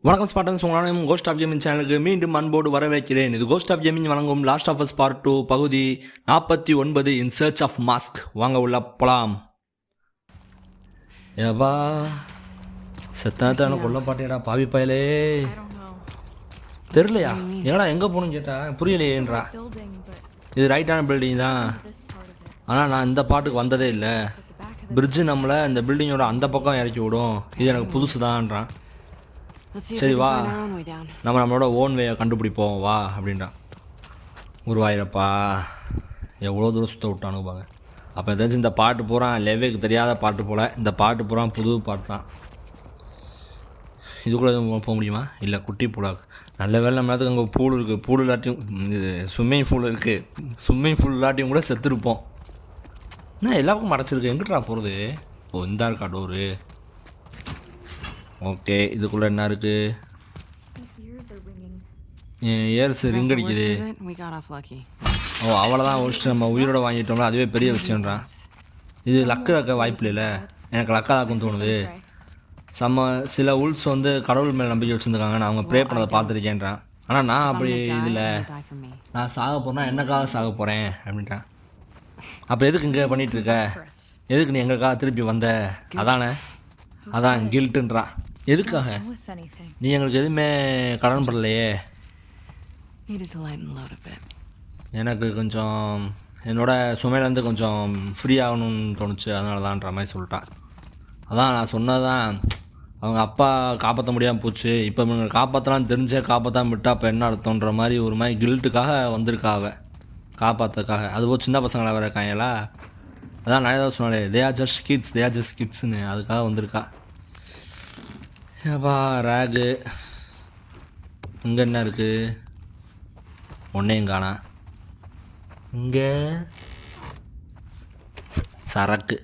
வணக்கம் Spartans, உங்களான cost of gaming சேனலுக்கு மீண்டும் அன்போடு வரவேற்கிறேன். இது கோஸ்ட் ஆஃப் கேமிங் வழங்கும் லாஸ்ட் ஆஃப் அஸ் பார்ட் 2 பகுதி 49 இன் சர்ச் ஆஃப் மாஸ்க். வாங்க உள்ள போலாம். ஏபா செத்தாத்தான கொல்ல பாட்டியடா பாவி பயலே. தெரிலையா ஏடா எங்கே போகணும்னு கேட்டா புரியலையேன்றா. இது ரைட்டான பில்டிங் தான், ஆனால் நான் இந்த பாட்டுக்கு வந்ததே இல்லை. பிரிட்ஜு நம்மளை இந்த பில்டிங்கோட அந்த பக்கம் இறக்கி விடும், இது எனக்கு புதுசு தான்றான். சரி வா, நம்மளோட ஓன் வேயை கண்டுபிடிப்போம் வா அப்படின்றான். உருவாயிரப்பா எவ்வளோ தூரம் சுற்ற விட்டானு பாங்க. அப்போ ஏதாச்சும் இந்த பாட்டு பூரா லெவேக்கு தெரியாத பாட்டு போல், இந்த பாட்டு பூரா புது பாட்டு தான். இதுக்குள்ளே எதுவும் போக முடியுமா? இல்லை, குட்டி பூலாக நல்ல வேலை நம்மளாத்துக்கு அங்கே பூல் இருக்குது. பூல் இல்லாட்டியும் இது ஸ்விம்மிங் பூல் இருக்குது, ஸ்விம்மிங் பூல் இல்லாட்டியும் கூட செத்துருப்போம். என்ன எல்லா பக்கம் மறைச்சிருக்கு, எங்கிட்டா போகிறது? ஓ இந்த இருக்கா டோரு. ஓகே, இதுக்குள்ளே என்ன இருக்குது? ஏர்ஸ் ரிங் அடிக்குது. ஓ அவ்வளோதான், ஒழிச்சிட்டு நம்ம உயிரோட வாங்கிட்டோம்ல, அதுவே பெரிய விஷயம்ன்றான். இது லக்கு இருக்க வாய்ப்பு இல்லை, எனக்கு லக்காதாக்குன்னு தோணுது. சில உல்ஸ் வந்து கடவுள் மேலே நம்பிக்கை வச்சுருந்துருக்காங்க, நான் அவங்க ப்ரே பண்ணதை பார்த்துருக்கேன்றான். ஆனால் நான் அப்படி இதில் நான் சாக போகிறேன்னா என்னக்காக சாக போகிறேன் அப்படின்ட்டான். அப்போ எதுக்கு இங்கே பண்ணிகிட்ருக்க, எதுக்கு நீ எங்களுக்காக திருப்பி வந்த? அதான் கில்ட்டுன்றான். எதுக்காக? நீ எங்களுக்கு எதுவுமே கடன் பண்ணலையே. எனக்கு கொஞ்சம் என்னோட சுமையிலேருந்து கொஞ்சம் ஃப்ரீ ஆகணும்னு தோணுச்சு, அதனால தான்ன்ற மாதிரி சொல்லிட்டான். அதான் நான் சொன்னது தான், அவங்க அப்பா காப்பாற்ற முடியாமல் போச்சு, இப்போ இவங்க காப்பாற்றலாம் தெரிஞ்சே காப்பாற்றாம விட்டா அப்போ என்ன அர்த்தன்ற மாதிரி ஒரு மாதிரி கில்ட்டுக்காக வந்திருக்கா அவ, காப்பாற்றுறதுக்காக. அதுபோல் சின்ன பசங்களாக வேறு இருக்காங்களா, அதான் நான் ஏதாவது சொன்னாலே தே ஆர் ஜஸ்ட் கிட்ஸ்னு, அதுக்காக வந்திருக்கா. ஏப்பா ரேகு இங்கே என்ன இருக்குது? ஒன்றையும் காணா. இங்கே சரக்கு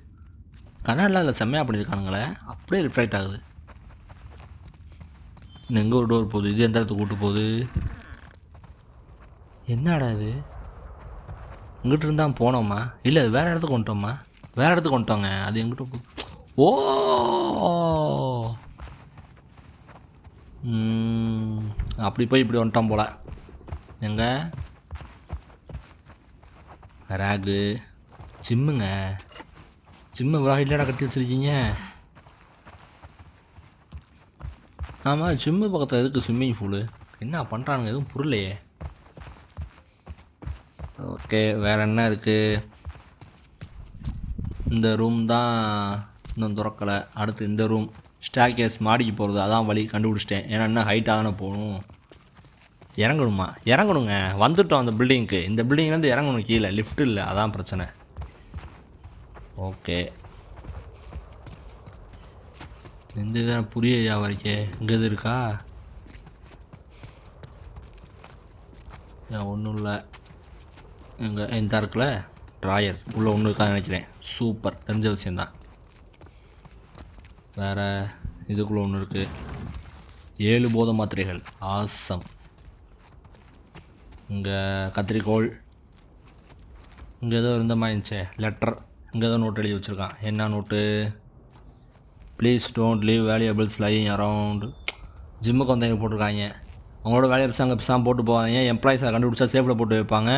கண்ணாடிலாம் இல்லை, செம்மையாக பண்ணியிருக்கானுங்களே, அப்படியே ரிஃப்ளெக்ட் ஆகுது. இன்னும் எங்கே ஒரு டோர் போகுது, இது எந்த இடத்துக்கு கூட்டு போகுது? என்னடா இது? இங்கிட்ட இருந்தால் போனோமா? இல்லை வேறு இடத்துக்கு கொண்டுட்டோமா? வேறு இடத்துக்கு கொண்டுட்டோங்க, அது எங்கிட்ட போ. ஓ அப்படி போய் இப்படி வந்துட்டோம் போல். எங்கே ரேகு ஜிம்முங்க, ஜிம்மு வாயிலடா கட்டி வச்சுருக்கீங்க. ஆமாம், ஜிம்மு பக்கத்தில் எதுக்கு ஸ்விம்மிங் பூலு? என்ன பண்ணுறானுங்க எதுவும் புரியலையே. ஓகே, வேறு என்ன இருக்குது? இந்த ரூம் தான் இன்னும் திறக்கலை. அடுத்து இந்த ரூம் ஸ்டேர்கேஸ் மாடிக்கு போகிறது, அதான் வழி கண்டுபிடிச்சிட்டேன். ஏன்னா இன்னும் ஹைட்டாக தானே போகணும். இறங்கணுங்க, வந்துட்டோம் அந்த பில்டிங்க்கு. இந்த பில்டிங்லேருந்து இறங்கணும் கீழே, லிஃப்ட் இல்லை, அதான் பிரச்சனை. ஓகே, இந்த இதான் புரிய வரைக்கே. இங்கே இது இருக்கா? ஒன்றும் இல்லை. இங்கே இந்த இருக்குல்ல ட்ராயர், உள்ளே ஒன்று இருக்கான்னு நினைக்கிறேன். சூப்பர், தெரிஞ்ச விஷயந்தான். வேறு இதுக்குள்ளே ஒன்று இருக்குது, 7 போதை மாத்திரைகள், ஆசம். இங்கே கத்திரிக்கோள், இங்கே ஏதோ இருந்த மாதிரி இருந்துச்சே லெட்டர். இங்கே ஏதோ நோட் எழுதி வச்சுருக்கான். என்ன note? Please don't leave valuables lying around. ஜிம்முக்கு வந்தவங்க போட்டிருக்காங்க, அவங்களோட வேல்யூபிள்ஸ் அங்கே பேசாமல் போட்டு போவாங்க. எம்ப்ளாயிஸை கண்டுபிடிச்சா சேஃபில் போட்டு வைப்பாங்க.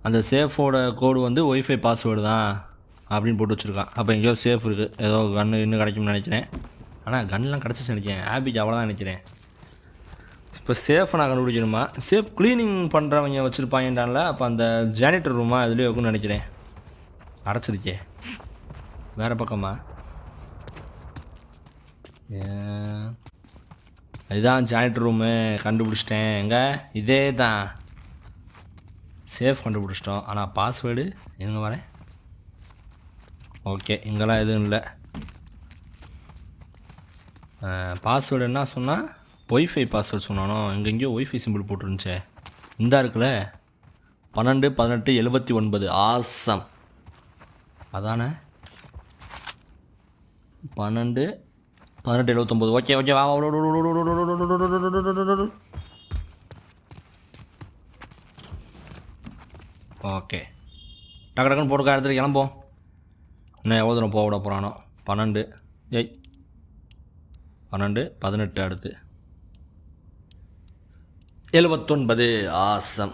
அந்த சேஃபோட கோடு வந்து ஒய்ஃபை பாஸ்வேர்டு தான் அப்படின்னு போட்டு வச்சுருக்கான். அப்போ எங்கேயோ சேஃப் இருக்குது, ஏதோ கன்று இன்னும் கிடைக்கும்னு நினைக்கிறேன். ஆனால் கன்லாம் கிடச்சிச்சு நினைக்கிறேன், ஆபிக்கு அவ்வளோதான் நினைக்கிறேன். இப்போ சேஃபை நான் கண்டுபிடிக்கணுமா? சேஃப் க்ளீனிங் பண்ணுறவங்க வச்சுருப்பாங்கன்றான்ல, அப்போ அந்த ஜானிட்டர் ரூமா அதுலேயே இருக்குன்னு நினைக்கிறேன். அடைச்சிருக்கே. வேறு பக்கமா? இதுதான் ஜானிட்டர் ரூமு, கண்டுபிடிச்சிட்டேன். எங்கே? இதே தான் சேஃப் கண்டுபிடிச்சிட்டோம். ஆனால் பாஸ்வேர்டு எங்கே வரேன்? ஓகே, இங்கெல்லாம் எதுவும் இல்லை. பாஸ்வேர்டு என்ன சொன்னால் ஒய்ஃபை பாஸ்வேர்டு சொன்னானோ, எங்கெங்கேயோ ஒய்ஃபை சிம்பிள் போட்டுருந்துச்சே. இந்தா இருக்குல்ல, 12 18 79. ஆசம், அதானே 12 18 79. ஓகே ஓகே வா. ஓகே, டக்கு டக்குன்னு போட்டுக்க, இடத்துல கிளம்போம். இன்னும் எவ்வளோ தூரம் போக விட போகிறானோ. 12 18 அடுத்து 79. ஆசம்.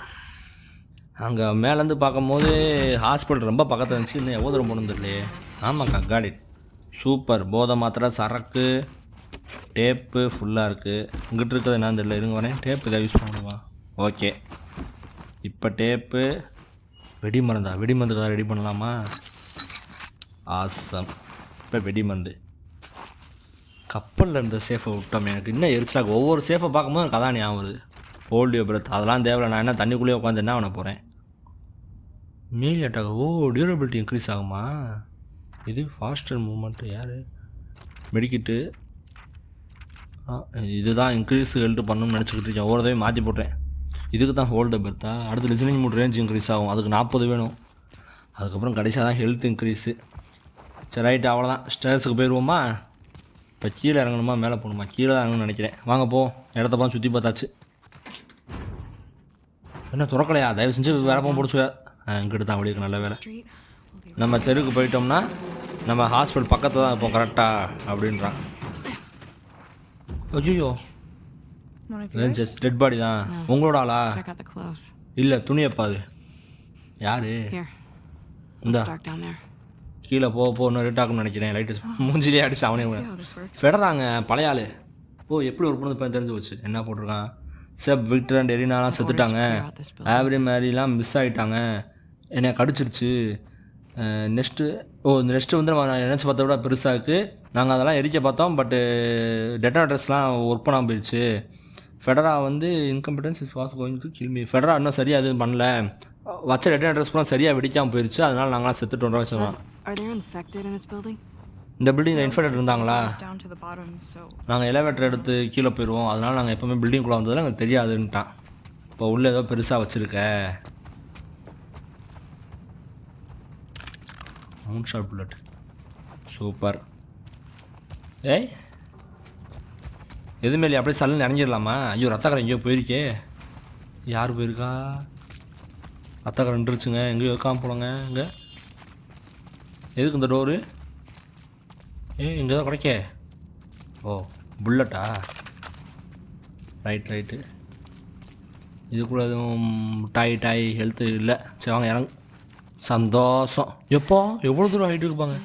அங்கே மேலேருந்து பார்க்கும்போது ஹாஸ்பிட்டல் ரொம்ப பக்கத்தில் இருந்துச்சு. இன்னும் எவ்வளோ தூரம் போகணும் தெரியலையே. ஆமாக்கா காடி சூப்பர். போதை மாத்திரை, சரக்கு, டேப்பு ஃபுல்லாக இருக்குது. இங்கிட்டு இருக்கிறது என்னன்னு தெரியல. இருங்க வரேன். டேப்பு இதை யூஸ் பண்ணுமா? ஓகே. இப்போ டேப்பு வெடி மருந்தா? வெடி மருந்துக்கு தான் ரெடி பண்ணலாமா? ஆசம். இப்போ வெடி மருந்து கப்பலில் இருந்த சேஃபை விட்டோம். எனக்கு இன்னும் எரிச்சலாக ஒவ்வொரு சேஃபை பார்க்கும்போது எனக்கு அதான் ஞாபகம் வருது. ஹோல்ட் யூ பிரத் அதெல்லாம் தேவையில்லை. நான் என்ன தண்ணிக்குள்ளேயே உட்காந்து என்ன பண்ண போகிறேன்? Meal attack. Oh, durability increase ஆகுமா? இது ஃபாஸ்டர் மூமெண்ட்டு. யார்? மெடிக்கிட்டு. இதுதான் இன்க்ரீஸ் ஹெல்ட் பண்ணணும்னு நினச்சிக்கிட்டு இருக்கேன். ஒவ்வொரு தடவை மாற்றி போட்டேன். இதுக்கு தான் ஹோல்டு பெர்த்தா. அடுத்து லிசனிங் மூட் ரேஞ்ச் இன்க்ரீஸ் ஆகும். அதுக்கு 40 வேணும். அதுக்கப்புறம் கடைசியாக தான் ஹெல்த் இன்க்ரீஸு. சரி ரைட்டு, அவ்வளோதான். ஸ்டேர்ஸுக்கு போயிடுவோமா? இப்போ கீழே இறங்கணுமா மேலே போகணுமா? கீழே தான் இறங்கணும்னு நினைக்கிறேன். வாங்க போ. இடத்த பார்த்து சுற்றி பார்த்தாச்சு. என்ன திறக்கலையா? தயவு செஞ்சு வேறு போக பிடிச்சி. இங்கிட்டு தான் அப்படி இருக்கு. நல்ல வேலை. நம்ம தெருவுக்கு போயிட்டோம்னா நம்ம ஹாஸ்பிட்டல் பக்கத்தில் தான் இருப்போம் கரெக்டாக அப்படின்றான். ஐயோ, டெட் பாடி தான். உங்களோட ஆளா? இல்லை, துணியப்பா அது. யாரு? இந்தா கீழே போக இன்னும் ரேட்டாக்குன்னு நினைக்கிறேன். லைட்டு மூஞ்சிலே அடிச்சு அவனே விடுறாங்க. பழைய ஆள். ஓ, எப்படி ஒரு பொண்ணு இப்போ தெரிஞ்சு போச்சு. என்ன போட்டிருக்கான்? செப், விக்டர் அண்ட் எரினாலாம் செத்துட்டாங்க. ஆவரி மேரிலாம் மிஸ் ஆகிட்டாங்க. என்னை கடிச்சிருச்சு. இந்த நெக்ஸ்ட்டு வந்து நம்ம நினச்சி பார்த்தா விட பெருசாக இருக்குது. நாங்கள் அதெல்லாம் எரிக்க பார்த்தோம். பட்டு டெட்டனேட்டர்ஸ்லாம் ஒர்க் பண்ணாமல் போயிடுச்சு. ஃபெடரா வந்து incompetence is was going to kill me. ஃபெடரா இன்னும் சரியாக எதுவும் பண்ணல. வச்ச டெட்டனேட்டர்ஸ் கூட சரியாக வெடிக்காமல் போயிடுச்சு. அதனால் நாங்களாம் செத்துட்டோம் சொல்லலாம். இந்த பில்டிங்கில் இன்ஃபெக்டட் இருந்தாங்களா? நாங்கள் எலிவேட்டர் எடுத்து கீழே போயிடுவோம். அதனால் நாங்கள் எப்போவுமே பில்டிங்குள்ளே வந்ததில் எங்களுக்கு தெரியாதுன்ட்டான். இப்போ உள்ளே ஏதோ பெருசாக வச்சுருக்க மவுண்ட் ஷாட் புல்லட். சூப்பர். ஏய், எதுவுமே இல்லையா? அப்படியே சல்லுன்னு இறங்கிடலாமா? ஐயோ, ரத்தக்கரை எங்கேயோ போயிருக்கே. யார் போயிருக்கா? ரத்தக்கரை நின்றுச்சுங்க. எங்கேயோ இருக்காம போலங்க. இங்கே எதுக்கு இந்த டோரு? இங்கே தான் கிடைக்க. ஓ, புல்லட்டா? ரைட்டு. இதுக்குள்ள எதுவும் டாய் ஹெல்த்து இல்லை. சரி வாங்க இறங்கு. சந்தோஷம். எப்போ எவ்வளோ தூரம் ஹைட்டு இருப்பாங்க.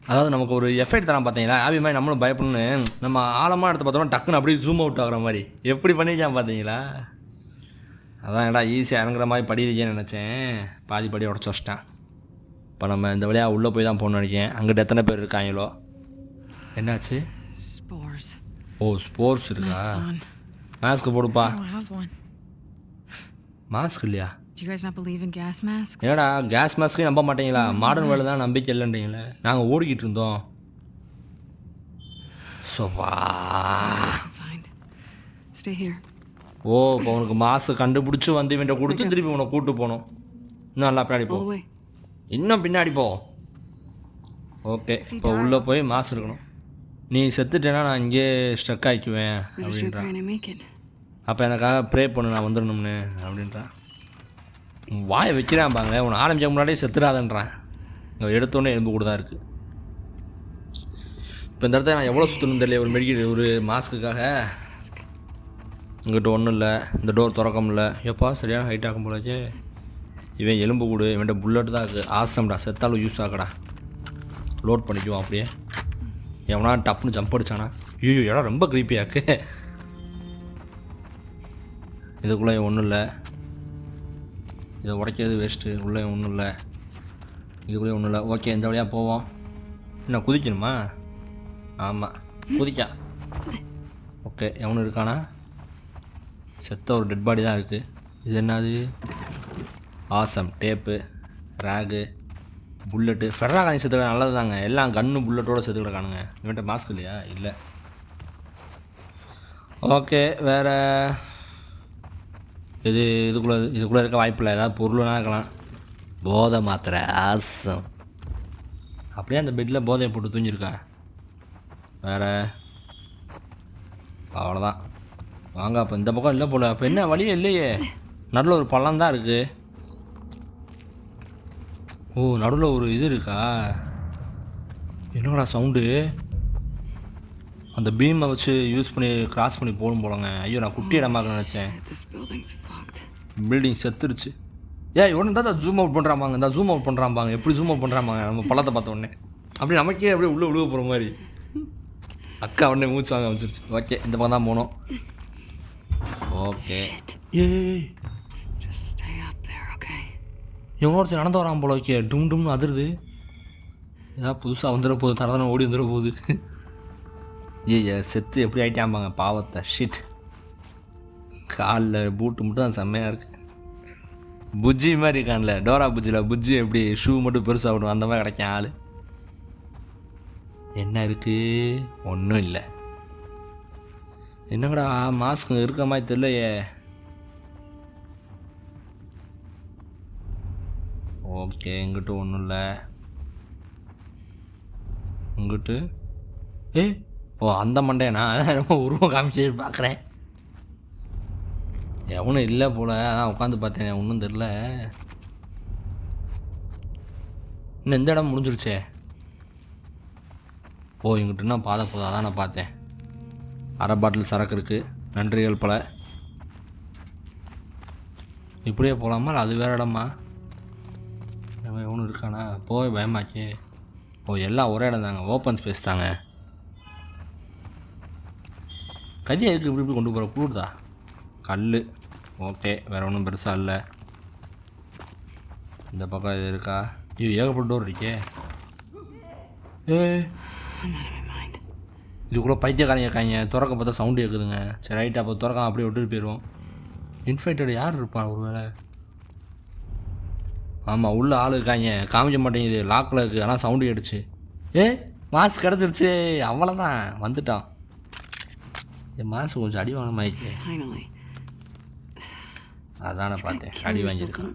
அதாவது நமக்கு ஒரு எஃபெக்ட் தரான் பார்த்தீங்களா? ஆவி மாதிரி நம்மளும் பயப்படணுன்னு நம்ம ஆழமாக எடுத்து பார்த்தோம்னா டக்குன்னு அப்படியே ஜூம் அவுட் ஆகிற மாதிரி எப்படி பண்ணிக்கான் பார்த்தீங்களா? அதான் ஏடா ஈஸியாக இறங்குற மாதிரி படிக்கேன்னு நினச்சேன். பாதி படி உடச்சி வச்சிட்டேன். இப்போ நம்ம இந்த வழியாக உள்ளே போய் தான் போகணும்னு நினைக்கிறேன். அங்கிட்ட எத்தனை பேர் இருக்காங்களோ? என்னாச்சு? ஓ, ஸ்போர்ட்ஸ் இருக்கா? மாஸ்க் போடுப்பா. மாஸ்க் இல்லையா? ஏடா கேஸ் மாஸ்க்கே நம்ப மாட்டீங்களா? மாடர்ன் வேலை தான் நம்பிக்கை இல்லைன்றீங்களே. நாங்கள் ஓடிக்கிட்டு இருந்தோம். ஓ, இப்போ உனக்கு மாஸ்க் கண்டுபிடிச்சி வந்து இவன்ட்ட கொடுத்து திருப்பி உன்னை கூப்பிட்டு போகணும். இன்னும் நல்லா பின்னாடி போ. இன்னும் பின்னாடி போ. ஓகே, இப்போ உள்ளே போய் மாஸ்க் இருக்கணும். நீ செத்துட்டேன்னா நான் இங்கே ஸ்ட்ரக் ஆகிக்குவேன் அப்படின்றான். அப்போ எனக்காக ப்ரே பண்ணு, நான் வந்துடணும்னு அப்படின்றான். வாயை வைக்கிறான் பாங்க. உன்னை ஆரம்பிக்க முன்னாடியே செத்துடாதன்றான். இங்கே எடுத்தோடனே எலும்பு கூட தான் இருக்குது. இப்போ இந்த இடத்த நான் எவ்வளோ சுற்றணும் தெரியல. ஒரு மெடிக்கல் ஒரு மாஸ்க்குக்காக. இங்கிட்ட ஒன்றும் இல்லை. இந்த டோர் திறக்க முடியல. எப்பா சரியான ஹைட் ஆகும் போலச்சே. இவன் எலும்பு கூடு. இவன்ட்ட புல்லட் தான் இருக்குது. ஆசம்டா. செத்தாலும் யூஸ் ஆகடா. லோட் பண்ணிக்குவோம் அப்படியே. எவனா டப்புன்னு ஜம்ப் அடிச்சானா? ஐயோ, இடம் ரொம்ப க்ரீப்பியாக்கு. இதுக்குள்ளே ஒன்றும் இல்லை. இதை உடைக்கிறது வேஸ்ட்டு. உள்ளே ஒன்றும் இல்லை. இதுக்குள்ளே ஒன்றும் இல்லை. ஓகே, இந்த வழியாக போவோம். என்ன குதிக்கணுமா? ஆமாம், குதிக்கா. ஓகே, எவனு இருக்கானா? செத்த ஒரு டெட் பாடி தான் இருக்குது. இது என்னது? ஆசம். டேப்பு, ரேகு, புல்லட்டு. ஃபெடரா காணி செத்துக்கிட நல்லது தாங்க. எல்லாம் கன்று புல்லட்டோடு செத்துக்கிட காணுங்க. இவன்ட்ட மாஸ்க் இல்லையா? இல்லை. ஓகே, வேறு இதுக்குள்ளே இருக்க வாய்ப்பில்லை. ஏதாவது பொருள்னா இருக்கலாம். போதை மாத்திரை. ஆசம். அப்படியே அந்த பெட்டில் போதையை போட்டு தூங்கியிருக்கா. வேறு அவ்வளோதான். வாங்க. அப்போ இந்த பக்கம் இல்லை போல. அப்போ என்ன வழியே இல்லையே. நடுவில் ஒரு பள்ளம் தான் இருக்குது. ஓ, நடுவில் ஒரு இது இருக்கா? என்னடா சவுண்டு? அந்த பீமை வச்சு யூஸ் பண்ணி கிராஸ் பண்ணி போடும் போலங்க. ஐயோ நான் குட்டி இடமாக நினச்சேன். பில்டிங் செத்துருச்சு. இவனு தான் ஜூம் அவுட் பண்ணுறாம்பாங்க. இந்த ஜூம் அவுட் பண்ணுறாம்பாங்க. எப்படி ஜூம் அவுட் பண்ணுறாம்பாங்க நம்ம பள்ளத்தை பார்த்த உடனே அப்படி நமக்கே அப்படியே உள்ளே உழுவ போகிற மாதிரி. அக்கா உடனே மூச்சு வாங்க வந்துருச்சு. ஓகே இந்த பக்கம் தான் போகணும். ஓகே இவனொருத்தர் நடந்து வரான் போல. ஓகே டும் டும்னு அதிருது. ஏதாவது புதுசாக வந்துட போகுது. தரதான ஓடி வந்துட போகுது. செத்து எப்படி ஆகிட்டாம்பாங்க பாவத்தை. ஷிட் காலில் பூட்டு மட்டும் தான் செம்மையாக இருக்குது. புஜ்ஜி மாதிரி இருக்கான்ல டோரா புஜ்ஜியில். புஜ்ஜி எப்படி ஷூ மட்டும் பெருசாகட்டும் அந்த மாதிரி கிடைக்கும் ஆள். என்ன இருக்குது? ஒன்றும் இல்லை. என்னங்கடா மாஸ்க் இருக்க மாதிரி தெரியலையே. ஓகே இங்கிட்டு ஒன்றும் இல்லை. இங்கிட்டு அந்த மண்டையனா ரொம்ப உருவம் காமிச்சு பார்க்குறேன். எவனும் இல்லை போல். அதான் உட்காந்து பார்த்தேன் ஒன்றும் தெரில. இன்னும் எந்த இடம் முடிஞ்சிருச்சே. இங்கிட்டு இன்னும் பாதை போதும். அதான் நான் பார்த்தேன். அரை பாட்டில் சரக்கு இருக்குது. நன்றிகள் பல. இப்படியே போகலாமா இல்லை அது வேறு இடமா? எவனும் இருக்கானா? போய் பயமாக்கே. எல்லாம் ஒரே இடம் தாங்க. ஓப்பன் ஸ்பேஸ் தாங்க. கதியை எதுக்கு இப்படி இப்படி கொண்டு போகிற? குளிர்தா கல். ஓகே வேறு ஒன்றும் பெருசாக இல்லை. இந்த பக்கம் இது இருக்கா? ஏகப்பட்ட டோர் இருக்கே. இதுக்குள்ளே பைத்தியக்காரங்க இருக்காங்க. திறக்க பார்த்தா சவுண்டு கேட்குதுங்க. சரி ரைட்டு அப்போ திறக்காம அப்படியே விட்டுட்டு போயிடுவோம். இன்ஃபெக்டட் யார் இருப்பான் ஒரு வேளை? ஆமாம் உள்ளே ஆள் இருக்காங்க. காமிக்க மாட்டேங்குது. லாக்கில் இருக்குது. ஆனால் சவுண்டு கேட்டுச்சு. மாஸ்க் கிடச்சிருச்சு. அவ்வளோதான் வந்துட்டான். என் மாஸ்க் கொஞ்சம் அடி வாங்க மாயிடுச்சு. அதானே பார்த்தேன் அடி வாங்கியிருக்கான்.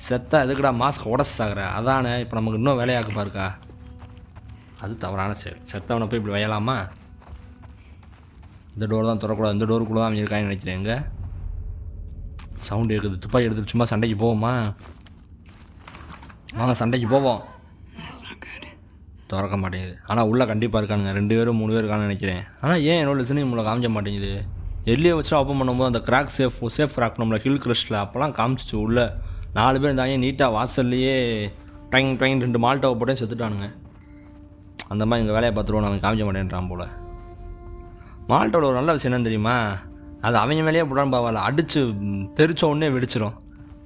செத்தா எதுக்குடா மாஸ்க் உடச்சு சாகுற? அதானே இப்போ நமக்கு இன்னும் வேலையாக்கு பாருக்கா. அது தவறான செயல். செத்தவனை போய் இப்படி வயலாமா? இந்த டோர் தான் திறக்கூடாது. இந்த டோருக்குள்ளே தான் இருக்கான்னு நினைக்கிறேன். எங்கே சவுண்டு இருக்குது? துப்பாக்கி எடுத்துட்டு சும்மா சண்டைக்கு போவோமா? வாங்க சண்டைக்கு போவோம். திறக்க மாட்டேங்குது. ஆனால் உள்ளே கண்டிப்பாக இருக்கானுங்க. 2 பேரும் 3 பேர் இருக்கான்னு நினைக்கிறேன். ஆனால் ஏன் என்னோட லிசனிங் நம்மளை காமிக்க மாட்டேங்குது? எல்லையை வச்சு ஓப்பன் பண்ணும்போது அந்த கிராக் சேஃப் கிராக் நம்மளை ஹில் கிரஸ்ட்டில் அப்போலாம் காமிச்சிச்சு. உள்ளே 4 பேர் இருந்தாங்க. நீட்டாக வாசல்லையே டைங் 2 மால்ட்டாவை போட்டே செத்துட்டானுங்க. அந்த மாதிரி எங்கள் வேலையை பார்த்துருவோம். நம்ம காமிக்க மாட்டேன்றான் போல். மால்ட்டோட ஒரு நல்ல விஷயம் என்ன தெரியுமா? அது அவங்க மேலேயே போடான்னு பரவாயில்ல. அடித்து தெரிச்ச உடனே வெடிச்சிடும்.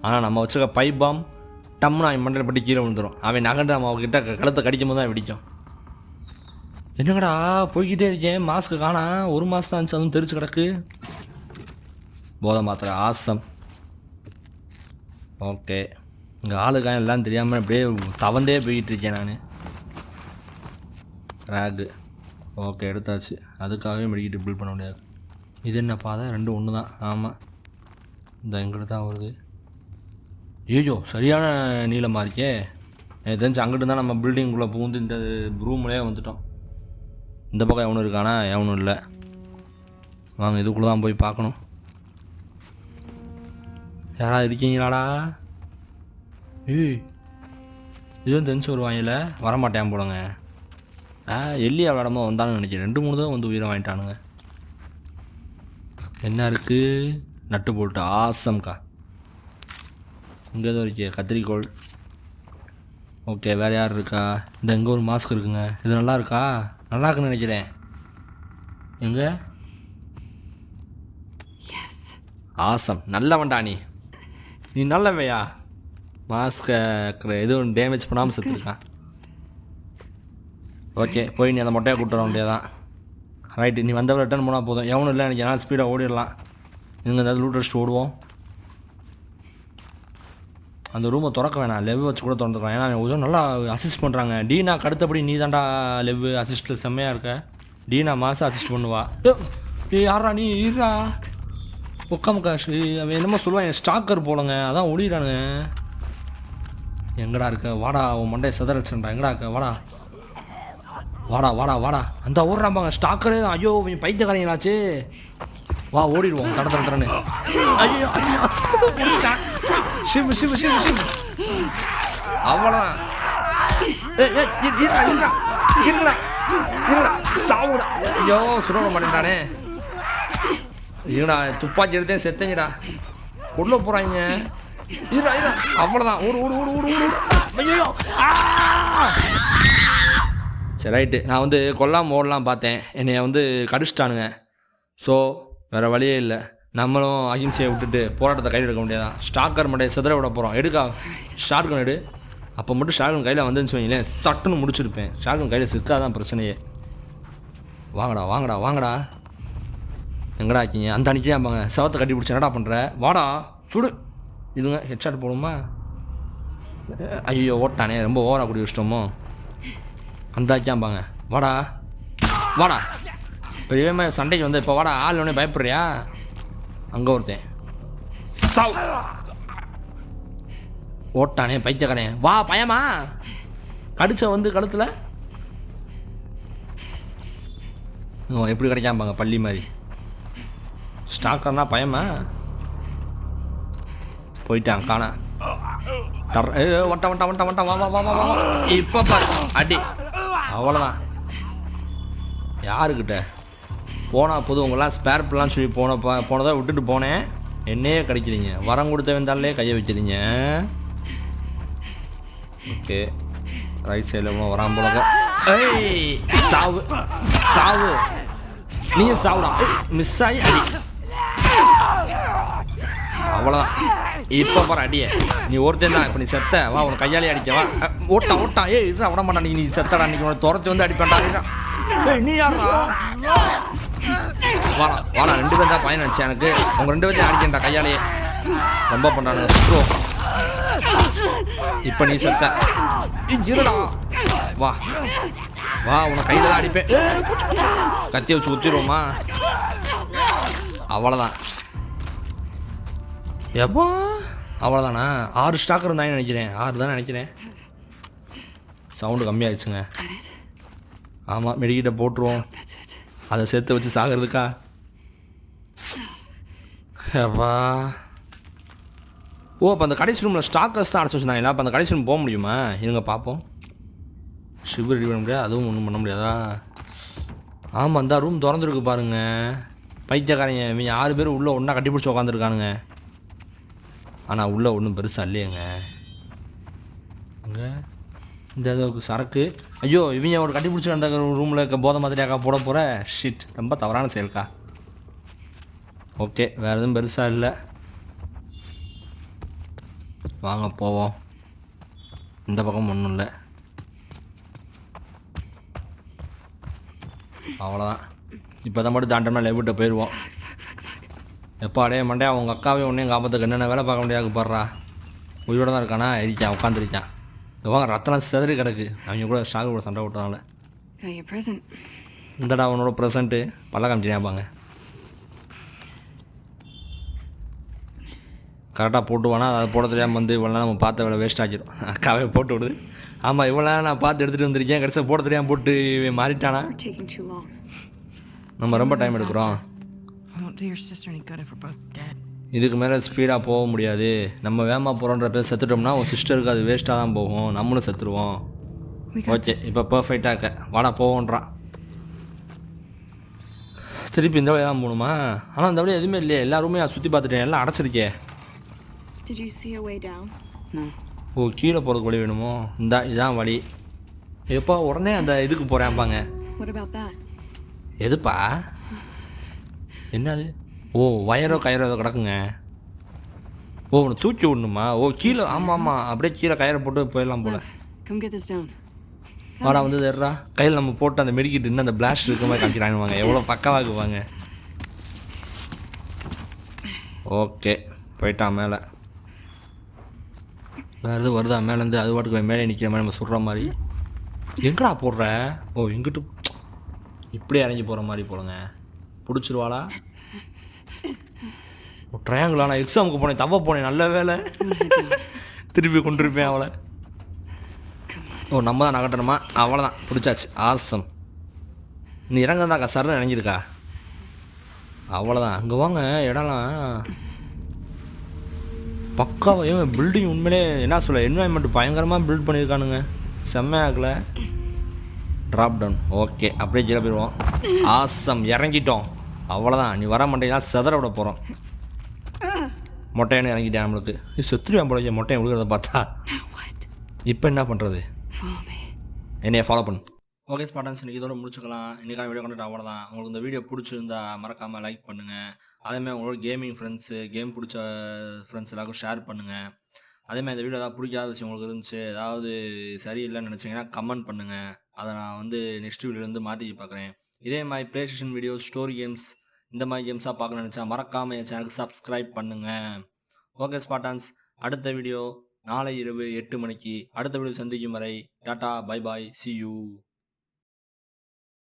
ஆனால் நம்ம வச்சுக்க பைப் பாம் டம்னு அவன் மண்டலை பட்டி கீழே விழுந்துடும். அவன் நகண்டு நம்ம அவகிட்ட கழுத்தை கடிக்கும் போது தான் வெடிக்கும். என்னங்கடா போய்கிட்டே இருக்கேன். மாஸ்க்கு காணா. 1 மாதம் தான் இருந்துச்சு. அதுவும் தெரிச்சு கிடக்கு. போதை மாத்திரை ஆசம். ஓகே இங்கே ஆளுக்காக எல்லாம் தெரியாமல் அப்படியே தவந்தே போய்கிட்டு இருக்கேன் நான். ரேகு ஓகே எடுத்தாச்சு. அதுக்காகவே மெடிக்கிட்டு பில்ட் பண்ண முடியாது. இது என்ன பாதை? 2 ஒன்று தான். ஆமாம் இந்த எங்கிட்ட தான் வருது. ஐயோ சரியான நீளமாக இருக்கே. எனக்கு தெரிஞ்சு அங்கிட்டு தான் நம்ம பில்டிங்குள்ளே பூந்து இந்த ரூம்லேயே வந்துட்டோம். இந்த பக்கம் எவனும் இருக்கானா? எவனும் இல்லை. வாங்க இதுக்குள்ளே தான் போய் பார்க்கணும். யாராவது இருக்கீங்களாடா? இதுவும் தெரிஞ்சு வருவாங்கல்ல. வரமாட்டேன் போலங்க. எல்லியா விளாடமோ வந்தானு நினைக்கிறேன். 2-3 தான் வந்து உயிரை வாங்கிட்டானுங்க. என்ன இருக்குது? நட்டு போட்டு ஆசம்க்கா. இங்கே தான் இருக்கே கத்திரிக்கோள். ஓகே வேறு யார் இருக்கா? இந்த எங்கே ஒரு மாஸ்க் இருக்குங்க. இது நல்லா இருக்கா? நல்லா இருக்குன்னு நினைக்கிறேன். எங்கே? ஆசம் நல்லவன்டா நீ நல்லவையா? மாஸ்கை எதுவும் டேமேஜ் பண்ணாமல் செத்துருக்கான். ஓகே போய் நீ அந்த மொட்டையை கூப்பிட்டு வர வேண்டியதான். ரைட்டு நீ வந்தவரை ரிட்டர்ன் போனால் போதும். எவனும் இல்லை எனக்கு என்னால் ஸ்பீடாக ஓடிடலாம். இங்கே ஏதாவது லூட் அடிச்சுட்டு ஓடுவோம். அந்த ரூமை திறக்க வேணாம். லெவ் வச்சு கூட திறந்துக்கலாம். ஏன்னா கொஞ்சம் நல்லா அசிஸ்ட் பண்ணுறாங்க. டீனா கடுத்தபடி நீ தாண்டா லெவ் அசிஸ்ட்டில் செம்மையாக இருக்க. டீனா மாதம் அசிஸ்ட் பண்ணுவா. யாரா நீ? இருடா உக்காமுக்காஷு. அவன் என்னமோ சொல்லுவான் என் ஸ்டாக்கர் போலங்க. அதான் ஓடிடானுங்க. எங்கடா இருக்க? வாடா உன் மண்டையை செதற வச்சுடா. எங்கடா இருக்க? வாடா வாடா வாடா வாடா. அந்த ஓடுறாம்பாங்க ஸ்டாக்கரு தான். ஐயோ இவன் பைத்தியக்காரங்களாச்சு. வா ஓடிடுவோம் தட தரன்னு. ஐயோ ஐயோ சிவ் சிவ் சிவ் சிவ். அவ்வளோதான். இருக்குடா சாவுடா. ஐயோ சுட மாட்டேன்டானே. இருடா துப்பாக்கி எடுத்தேன் செத்தேங்கடா. கொள்ள போகிறாங்க. இருடா அவ்வளோதான். ஓடு ஓடு ஓடு ஓடு ஓடு. ஐயோ சரி ரைட்டு. நான் வந்து கொல்லாமல் ஓடலாம் பார்த்தேன். என்னை வந்து கடிச்சிட்டானுங்க. ஸோ வேறு வழியே இல்லை. நம்மளும் அகிம்சையை விட்டுட்டு போராட்டத்தை கையில் எடுக்க முடியாதான். ஸ்டாக்கர் மட்டும் சிதற விட போகிறோம். எடுக்கா ஷார்ட் கன் எடு. அப்போ மட்டும் ஷார்ட் கன் கையில் வந்துன்னு வைங்களேன், சட்டுன்னு முடிச்சிருப்பேன். ஷார்ட் கன் கையில் சிக்காதான் பிரச்சனையே. வாங்கடா வாங்கடா வாங்கடா. எங்கடா ஆக்கிங்க? அந்த அன்றைக்கி ஆமாங்க சவத்தை கட்டி பிடிச்சி என்னடா பண்ணுற? வாடா சுடு. இதுங்க ஹெட்ஷாட் போடுமா? ஐயோ ஓட்டானே, ரொம்ப ஓவராக குடி வச்சிட்டோமோ. அந்த ஆக்கியாம்பாங்க. வாடா வாடா. இப்போ இதே சண்டைக்கு வந்து இப்போ வாடா. ஆள் ஒன்றே பயப்படுறியா? அங்கே ஒருத்தன் சவ் ஓட்டானே பைத்தியக்காரே. வா பயமா கடிச்ச வந்து கழுத்தில் எப்படி கிடைக்காம்பாங்க பள்ளி மாதிரி. ஸ்டாக்கர்னா பயமா? போயிட்டான் காணா. வண்ட வண்ட வண்ட வண்ட வா வா வா வா வா. இப்போ பாரு அடி. அவ்வளோதான். யாருக்கிட்ட போனால் போதும் உங்களாம் ஸ்பேர் பிளான் சொல்லி போனதை விட்டுட்டு போனேன். என்னையே கிடைக்கிறீங்க. வரம் கொடுத்த வந்தாலே கையை வைக்கிறீங்க. ஓகே ரைட் சைடில் வரான் போலங்க. ஏய் சாவு சாவு. நீ சாவுடா. மிஸ் ஆகி அடி. அவ்வளோதான். இப்போ பாரு அடியே. நீ ஒருத்தன் தான். இப்போ நீ செத்த. வா உனக்கு கையாலே அடிக்கவா. ஓட்டான் ஓட்டான். ஏய் இதுதான் விட மாட்டான். நீ செத்தடா. நீ உனக்கு துரத்தி வந்து அடிப்பேன்டா. ஏய் நீ யாரா? வாடா வாடா. 2 பேர் தான் பயன் வச்சு எனக்கு. உங்கள் 2 பேர்த்தையும் அடிக்கண்டா கையாலேயே. ரொம்ப பண்ணுறானுங்க ப்ரோ. இப்போ நீ செத்த. இருடா வா வா. உனக்கு கையில் தான் அடிப்பேன். கத்தியை வச்சு குத்திடுவோமா? அவ்வளோதான். எப்போ அவ்வளோதானா? 6 ஸ்டாக் இருந்தாங்கன்னு நினைக்கிறேன். 6 தானே நினைக்கிறேன். சவுண்டு கம்மியாகிடுச்சுங்க. ஆமாம் மெடிக்கிட்ட போட்டுருவோம். அதை சேர்த்து வச்சு சாகிறதுக்கா? எப்பா ஓ அப்போ அந்த கடைசி ரூமில் ஸ்டாக்கர்ஸ் தான் அடைச்சி வச்சுருந்தாங்களா? அப்போ அந்த கடைசி ரூம் போக முடியுமா? இருங்க பார்ப்போம். ஷிப் ரெடி பண்ண முடியாது. அதுவும் ஒன்றும் பண்ண முடியாதா? ஆமாம் அந்த ரூம் திறந்துருக்கு பாருங்க. பைத்தியக்காரங்க இவங்க 6 பேர் உள்ளே ஒன்றா கட்டிப்பிடிச்சி உட்காந்துருக்கானுங்க. ஆனால் உள்ளே ஒன்றும் பெருசாக இல்லையேங்க. அங்கே இந்த அளவுக்கு சரக்கு. ஐயோ இவங்க ஒரு கட்டி பிடிச்சி அந்த ரூமில் இருக்க போதை மாதிரியாக்கா போட போகிற. ஷிட் ரொம்ப தவறான செயல்க்கா. ஓகே வேறு எதுவும் பெருசாக இல்லை. வாங்க போவோம். இந்த பக்கம் ஒன்றும் இல்லை. அவ்வளோதான். இப்போ தான் மட்டும் தாண்டம்னா லெவிட்ட போயிடுவோம். எப்போ அடைய மண்டே அவங்க அக்காவே ஒன்றே எங்கள் ஆபத்துக்கு என்னென்ன வேலை பார்க்க முடியாது பாடுறா. உயிரோட தான் இருக்கானா? இருக்கான் உட்காந்துருக்கான். வாங்க ரத்தனம் செதறி கிடக்கு. அவங்க கூட ஷாக்கு கூட சண்டை விட்டதால. இந்தடா அவனோட ப்ரெசண்ட்டு பல்ல காமிச்சினாப்பாங்க. கரெக்டாக போட்டுவானா? அதை போட தெரியாமல் வந்து இவ்வளோ நம்ம பார்த்த வேலை வேஸ்ட் ஆக்கிடும். அக்காவே போட்டு விடுது. ஆமாம் இவ்வளோ நான் பார்த்து எடுத்துகிட்டு வந்திருக்கேன். கடைசியாக போட தெரியாமல் போட்டு மாறிட்டானா? நம்ம ரொம்ப டைம் எடுக்கிறோம். இதுக்கு மேலே ஸ்பீடாக போக முடியாது. நம்ம வேகமாக போகிறோன்ற பேர் செத்துட்டோம்னா உன் சிஸ்டருக்கு அது வேஸ்ட்டாக தான் போகும். நம்மளும் செத்துருவோம். ஓகே இப்போ பர்ஃபெக்டாக இருக்க. வாடா போவோன்றான். திருப்பி இந்த வழியாக தான் போகணுமா? ஆனால் இந்த வழியாக எதுவுமே இல்லையே. எல்லாருமே நான் சுற்றி பார்த்துட்டேன். எல்லாம் அடைச்சிருக்கே. ஓ கீழே போகிறதுக்கு வழி வேணுமோ? இதான் வழி. எப்போ உடனே அந்த இதுக்கு போகிறேன்பாங்க. எதுப்பா என்னது? ஓ வயரோ கயிறோ ஏதோ கிடக்குங்க. ஓ உன்னை தூக்கி விடணுமா? ஓ கீழே. ஆமாம் ஆமாம் அப்படியே கீழே கயிறை போட்டு போயிடலாம் போல். வாடா வந்து தர்றா. கையில் நம்ம போட்டு அந்த மெடிக்கிட்டு இன்னும் அந்த பிளாஸ்ட் இருக்க மாதிரி காமிக்கிறாங்க. எவ்வளோ பக்கவாக்குவாங்க. ஓகே போயிட்டான் மேலே. வேறு எதுவும் வருதா மேலேருந்து? அது வாட்டுக்கு மேலே நிற்கிற மாதிரி நம்ம சொல்கிற மாதிரி. எங்கடா போடுற? ஓ இங்கிட்டு இப்படியே இறங்கி போகிற மாதிரி போடுங்க. பிடிச்சிருவாளா? ட்ரையாங்கிள். ஆனால் எக்ஸாமுக்கு போனேன் தவ போனேன். நல்ல வேலை திருப்பி கொண்டிருப்பேன் அவளை. ஓ நம்ம தான் நகட்டணுமா? அவ்வளோதான் பிடிச்சாச்சு. ஆசம். நீ இறங்கதாக்கா சர்ன்னு இறங்கியிருக்கா. அவ்வளோதான். அங்கே வாங்க இடம்லாம் பக்காவாக. பில்டிங் உண்மையிலே என்ன சொல்ல என்வாயன்மெண்ட் பயங்கரமாக பில்ட் பண்ணியிருக்கானுங்க. செம்மையாகல. Drop down. ஓகே, அப்படியே கீழே போயிடுவோம். ஆசம், இறங்கிட்டோம். அவ்வளோதான், நீ வர மாட்டேன்னா செதற விட போகிறோம். மொட்டையான இறங்கிட்டேன் நம்மளுக்கு. செத்துருவேன் போல மொட்டையை விழுகிறத பார்த்தா. இப்போ என்ன பண்ணுறது? என்னைய ஃபாலோ பண்ணு. ஓகே ஸ்பாட்டன்ஸ், இன்றைக்கி இதோட முடிச்சுக்கலாம். இன்றைக்கான வீடியோ கண்டென்ட் அவ்வளோதான். உங்களுக்கு இந்த வீடியோ பிடிச்சிருந்தா மறக்காமல் லைக் பண்ணுங்கள். அதேமாதிரி உங்களோட கேமிங் ஃப்ரெண்ட்ஸு, கேம் பிடிச்ச ஃப்ரெண்ட்ஸ் எல்லாருக்கும் ஷேர் பண்ணுங்கள். அதேமாதிரி இந்த வீடியோ ஏதாவது பிடிக்காத விஷயம் உங்களுக்கு இருந்துச்சு, ஏதாவது சரியில்லைன்னு நினச்சிங்கன்னா கமெண்ட் பண்ணுங்கள். அதை நான் வந்து நெக்ஸ்ட் வீடியோலேருந்து மாற்றிக்க பார்க்குறேன். இதே மாதிரி play station videos, story games, இந்த மாதிரி கேம்ஸாக பார்க்கணும்னு நினச்சா மறக்காமல் என் சேனலுக்கு சப்ஸ்கிரைப் பண்ணுங்கள். ஓகே ஸ்பாட்டான்ஸ், அடுத்த வீடியோ நாளை இரவு 8 மணிக்கு அடுத்த வீடியோ சந்திக்கும் வரை tata, bye bye, see you.